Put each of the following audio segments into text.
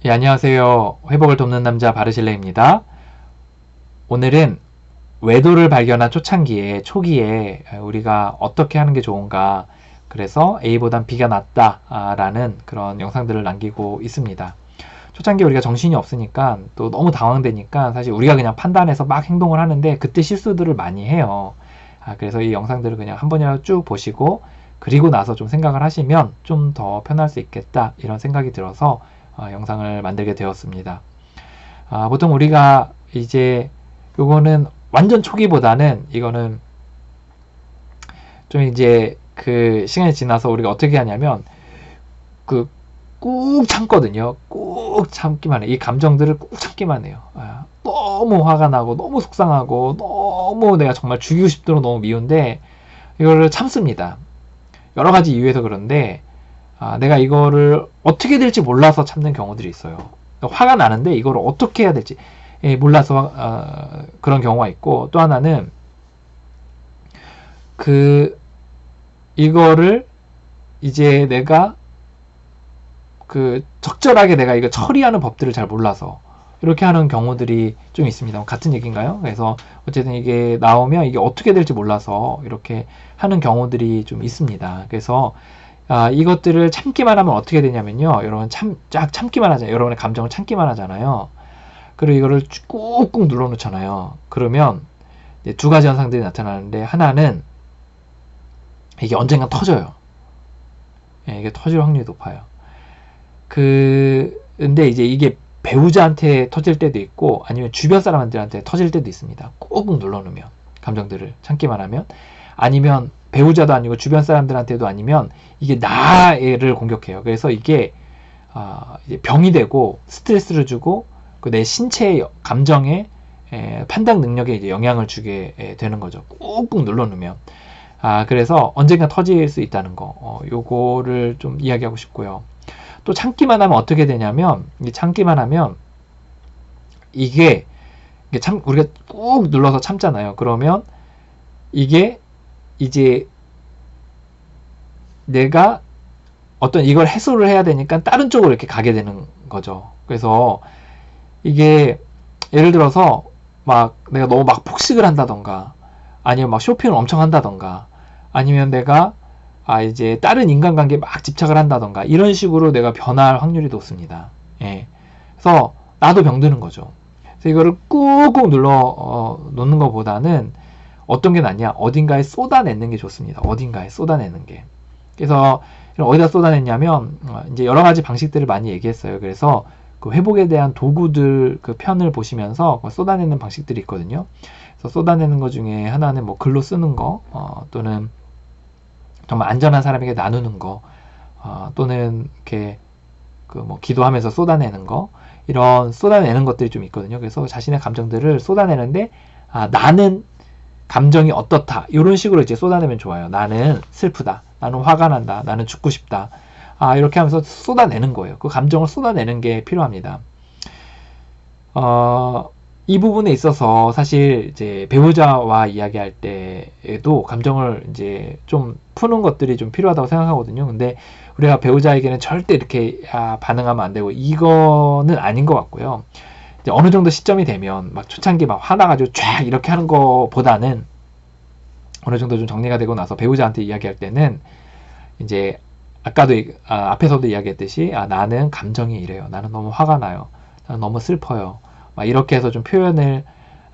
예, 안녕하세요. 회복을 돕는 남자 바르실레입니다. 오늘은 외도를 발견한 초창기에, 초기에 우리가 어떻게 하는 게 좋은가, 그래서 A보단 B가 낫다라는 그런 영상들을 남기고 있습니다. 초창기에 우리가 정신이 없으니까 또 너무 당황되니까 사실 우리가 그냥 판단해서 막 행동을 하는데 그때 실수들을 많이 해요. 그래서 이 영상들을 그냥 한 번이라도 쭉 보시고 그리고 나서 좀 생각을 하시면 좀 더 편할 수 있겠다 이런 생각이 들어서 영상을 만들게 되었습니다. 보통 우리가 이제 요거는 완전 초기보다는 이거는 좀 이제 그 시간이 지나서 우리가 어떻게 하냐면 꾹 참거든요. 꾹 참기만 해. 이 감정들을 꾹 참기만 해요. 너무 화가 나고 너무 속상하고 너무 내가 정말 죽이고 싶도록 너무 미운데 이거를 참습니다. 여러 가지 이유에서 그런데 내가 이거를 어떻게 될지 몰라서 참는 경우들이 있어요. 화가 나는데 이거를 어떻게 해야 될지 몰라서 그런 경우가 있고, 또 하나는 이거를 이제 내가 적절하게 내가 이거 처리하는 법들을 잘 몰라서 이렇게 하는 경우들이 좀 있습니다. 같은 얘기인가요? 그래서 어쨌든 이게 나오면 이게 어떻게 될지 몰라서 이렇게 하는 경우들이 좀 있습니다. 그래서 이것들을 참기만 하면 어떻게 되냐면요. 여러분 쫙 참기만 하잖아요. 여러분의 감정을 참기만 하잖아요. 그리고 이거를 꾹꾹 눌러놓잖아요. 그러면 두 가지 현상들이 나타나는데, 하나는 이게 언젠가 터져요. 이게 터질 확률이 높아요. 근데 이제 이게 배우자한테 터질 때도 있고 아니면 주변 사람들한테 터질 때도 있습니다. 꾹꾹 눌러놓으면, 감정들을 참기만 하면. 아니면 배우자도 아니고 주변 사람들한테도 아니면 이게 나를 공격해요. 그래서 이게 이제 병이 되고 스트레스를 주고 내 신체의 감정에 판단 능력에 이제 영향을 주게 되는 거죠. 꾹꾹 눌러놓으면. 그래서 언젠가 터질 수 있다는 거, 요거를 좀 이야기하고 싶고요. 또 참기만 하면 어떻게 되냐면, 참기만 하면 이게 우리가 꾹 눌러서 참잖아요. 그러면 이게 이제 내가 이걸 해소를 해야 되니까 다른 쪽으로 이렇게 가게 되는 거죠. 그래서 이게 예를 들어서 막 내가 너무 막 폭식을 한다던가, 아니면 막 쇼핑을 엄청 한다던가, 아니면 내가 이제 다른 인간관계에 막 집착을 한다던가, 이런 식으로 내가 변할 확률이 높습니다. 그래서 나도 병드는 거죠. 그래서 이거를 꾹꾹 눌러 놓는 것보다는 어떤 게 낫냐, 어딘가에 쏟아내는 게 좋습니다. 어딘가에 쏟아내는 게. 그래서 어디다 쏟아냈냐면 이제 여러 가지 방식들을 많이 얘기했어요. 그래서 그 회복에 대한 도구들 편을 보시면서 쏟아내는 방식들이 있거든요. 그래서 쏟아내는 것 중에 하나는 뭐 글로 쓰는 거, 또는 정말 안전한 사람에게 나누는 거, 또는 이렇게 뭐 기도하면서 쏟아내는 거, 이런 쏟아내는 것들이 좀 있거든요. 그래서 자신의 감정들을 쏟아내는데 나는 감정이 어떻다, 이런 식으로 이제 쏟아내면 좋아요. 나는 슬프다, 나는 화가 난다, 나는 죽고 싶다, 이렇게 하면서 쏟아내는 거예요. 그 감정을 쏟아내는 게 필요합니다. 이 부분에 있어서 사실 이제 배우자와 이야기할 때에도 감정을 이제 좀 푸는 것들이 좀 필요하다고 생각하거든요. 근데 우리가 배우자에게는 절대 이렇게 반응하면 안 되고, 이거는 아닌 것 같고요. 이제 어느 정도 시점이 되면 막 초창기 막 화나가지고 쫙 이렇게 하는 것보다는 어느 정도 좀 정리가 되고 나서 배우자한테 이야기할 때는 이제 아까도 앞에서도 이야기했듯이 나는 감정이 이래요. 나는 너무 화가 나요. 나는 너무 슬퍼요. 막 이렇게 해서 좀 표현을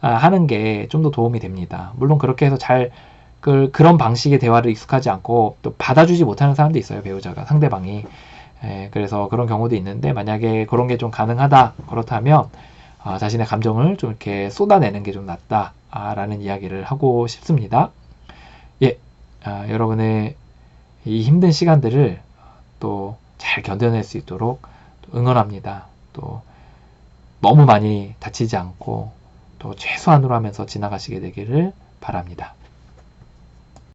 하는 게 좀 더 도움이 됩니다. 물론 그렇게 해서 잘 그런 방식의 대화를 익숙하지 않고 또 받아주지 못하는 사람도 있어요. 배우자가, 상대방이. 그래서 그런 경우도 있는데, 만약에 그런 게 좀 가능하다, 그렇다면 자신의 감정을 좀 이렇게 쏟아내는 게 좀 낫다 라는 이야기를 하고 싶습니다. 여러분의 이 힘든 시간들을 또 잘 견뎌낼 수 있도록 응원합니다. 또 너무 많이 다치지 않고 또 최소한으로 하면서 지나가시게 되기를 바랍니다.